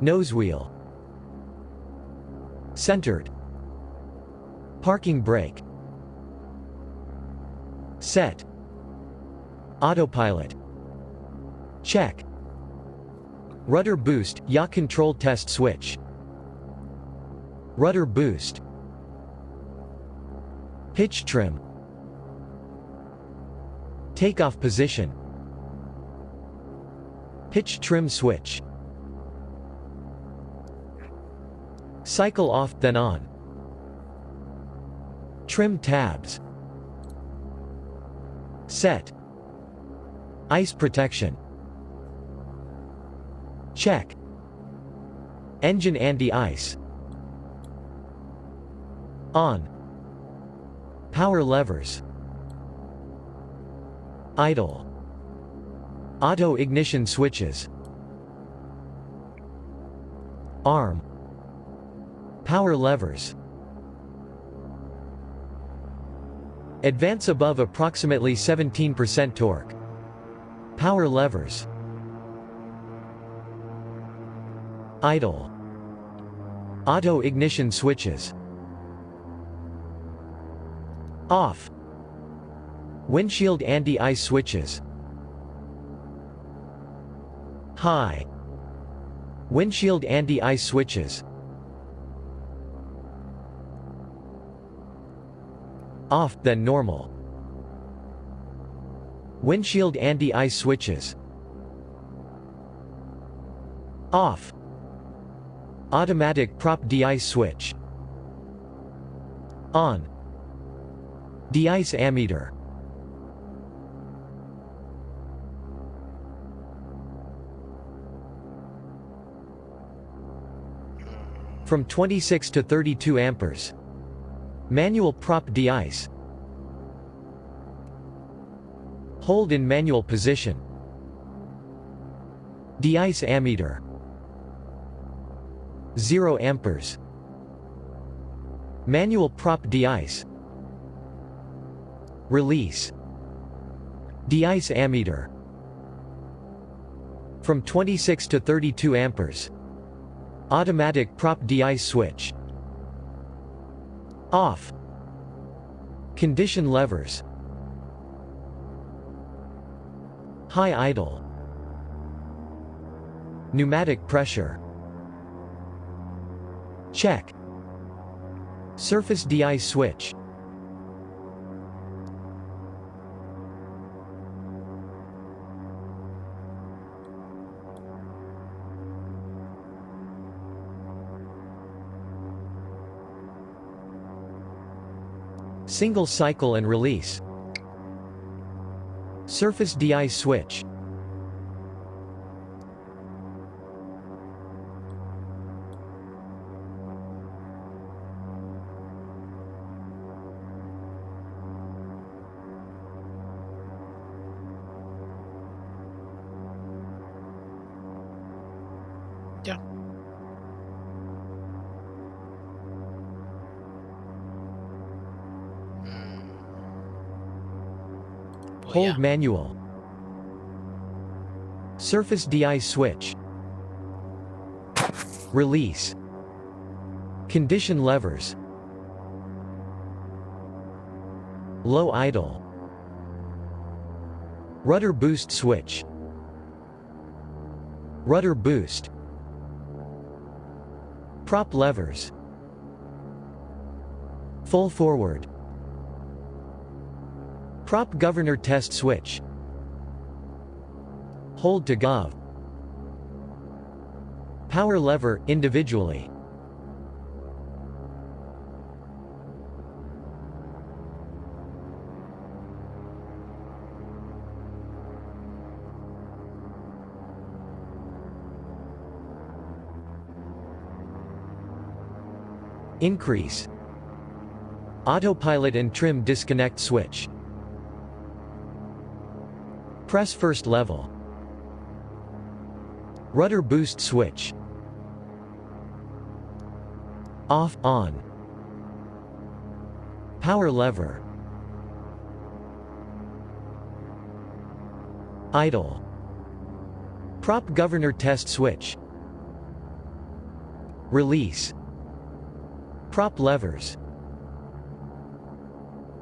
Nose wheel. Centered. Parking brake. Set. Autopilot. Check. Rudder boost, yaw control test switch. Rudder boost. Pitch trim. Takeoff position. Pitch trim switch. Cycle off, then on. Trim tabs. Set. Ice protection. Check. Engine anti-ice. On. Power levers. Idle. Auto ignition switches. Arm. Power levers. Advance above approximately 17% torque. Power levers. Idle. Auto ignition switches. Off. Windshield anti-ice switches. High. Windshield anti-ice switches. Off, then normal. Windshield anti-ice switches. Off. Automatic prop de-ice switch. On. De-ice ammeter. From 26 to 32 amperes. Manual prop de-ice. Hold in manual position. De-ice ammeter. 0 amperes. Manual prop de-ice. Release. De-ice ammeter. From 26 to 32 amperes. Automatic prop de-ice switch. Off. Condition levers. High idle. Pneumatic pressure. Check. Surface de-ice switch. Single cycle and release. Surface de-ice switch. Ja. Hold manual. Surface de-ice switch. Release. Condition levers. Low idle. Rudder boost switch. Rudder boost. Prop levers. Full forward. Prop governor test switch. Hold to gov. Power lever, individually. Increase. Autopilot and trim disconnect switch. Press first level. Rudder boost switch. Off, on. Power lever. Idle. Prop governor test switch. Release. Prop levers.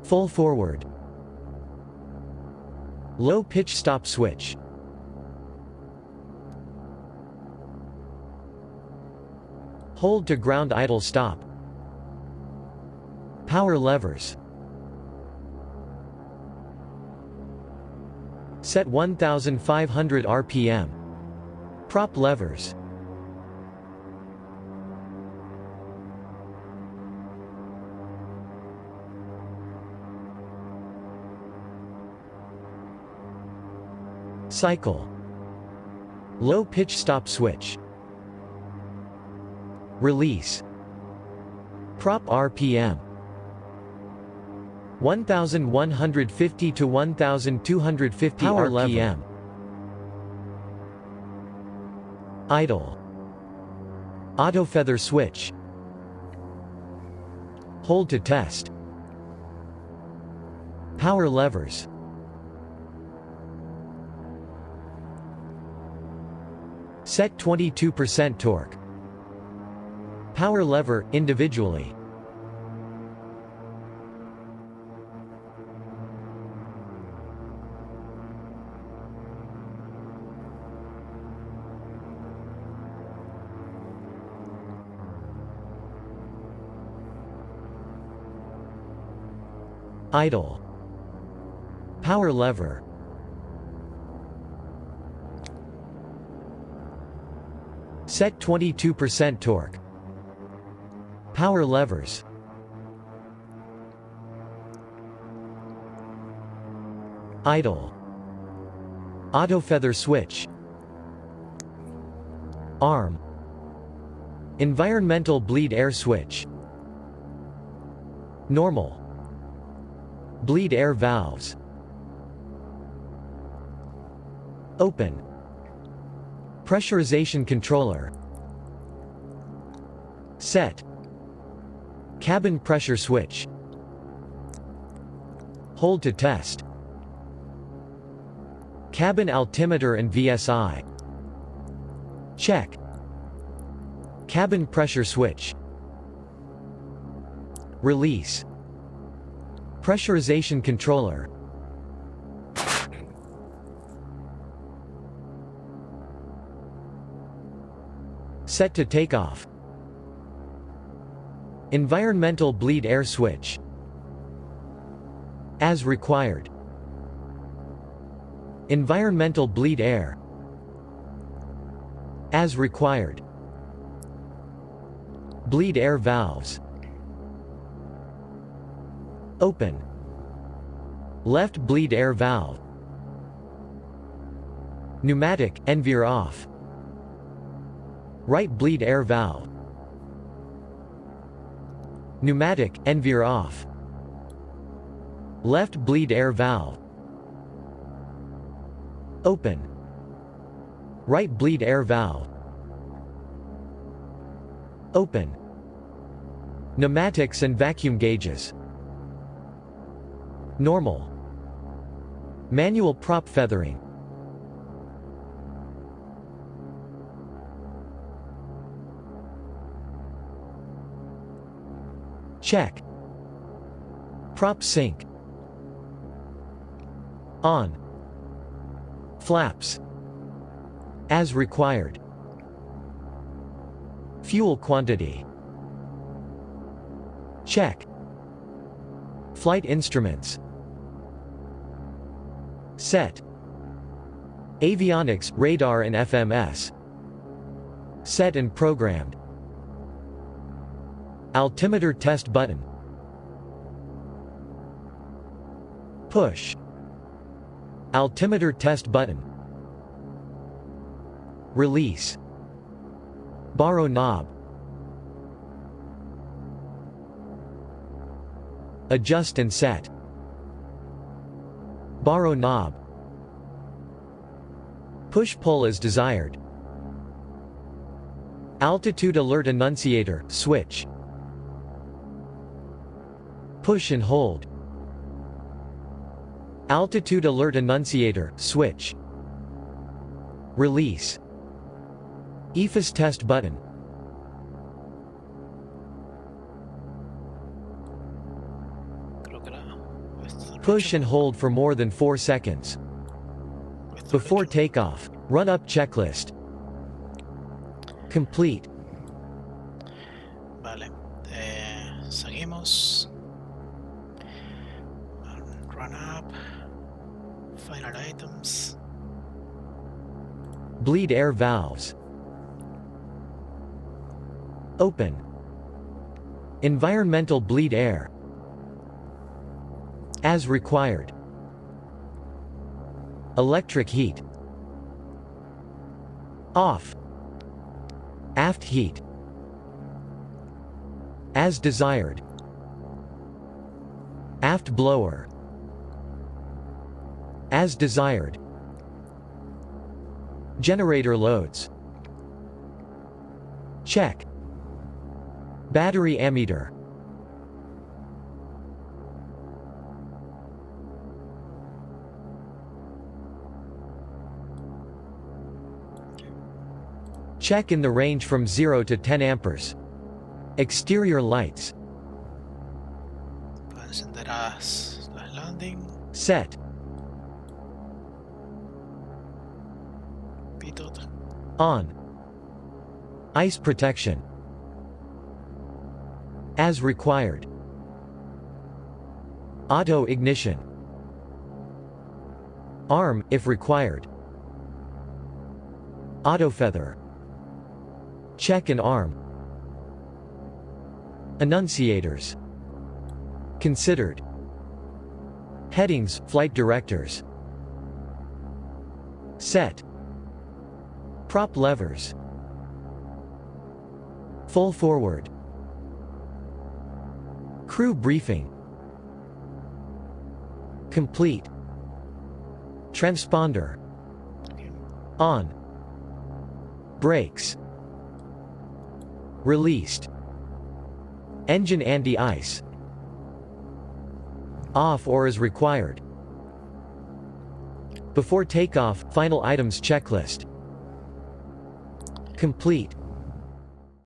Full forward. Low pitch stop switch. Hold to ground idle stop. Power levers. Set 1500 RPM. Prop levers. Cycle. Low pitch stop switch. Release. Prop RPM. 1150 to 1250 power RPM. Lever. Idle. Auto feather switch. Hold to test. Power levers. Set 22% torque. Power lever, individually. Idle. Power lever. Set 22% torque. Power levers. Idle. Auto feather switch. Arm. Environmental bleed air switch. Normal. Bleed air valves. Open. Pressurization controller. Set. Cabin pressure switch. Hold to test. Cabin altimeter and VSI. Check. Cabin pressure switch. Release. Pressurization controller. Set to takeoff. Environmental bleed air switch. As required. Environmental bleed air. As required. Bleed air valves. Open. Left bleed air valve. Pneumatic, NVIR off. Right bleed air valve. Pneumatic, NVIR off. Left bleed air valve. Open. Right bleed air valve. Open. Pneumatics and vacuum gauges. Normal. Manual prop feathering. Check. Prop sync. On. Flaps. As required. Fuel quantity. Check. Flight instruments. Set. Avionics, radar and FMS. Set and programmed. Altimeter test button. Push. Altimeter test button. Release. Borrow knob. Adjust and set. Borrow knob. Push-pull as desired. Altitude alert annunciator, switch. Push and hold. Altitude alert annunciator, switch. Release. EFIS test button. Push and hold for more than 4 seconds. Before takeoff, run up checklist. Complete. Vale, seguimos. Run up. Final items. Bleed air valves. Open. Environmental bleed air. As required. Electric heat. Off. Aft heat. As desired. Aft blower. As desired. Generator loads. Check. Battery ammeter. Check in the range from 0 to 10 amperes. Exterior lights. Encenderás las landing. Set. Pitot. On. Ice protection. As required. Auto ignition. Arm, if required. Auto feather. Check and arm. Annunciators. Considered. Headings, flight directors. Set. Prop levers. Full forward. Crew briefing. Complete. Transponder. On. Brakes. Released. Engine anti-ice. Off or as required. Before takeoff, final items checklist. Complete.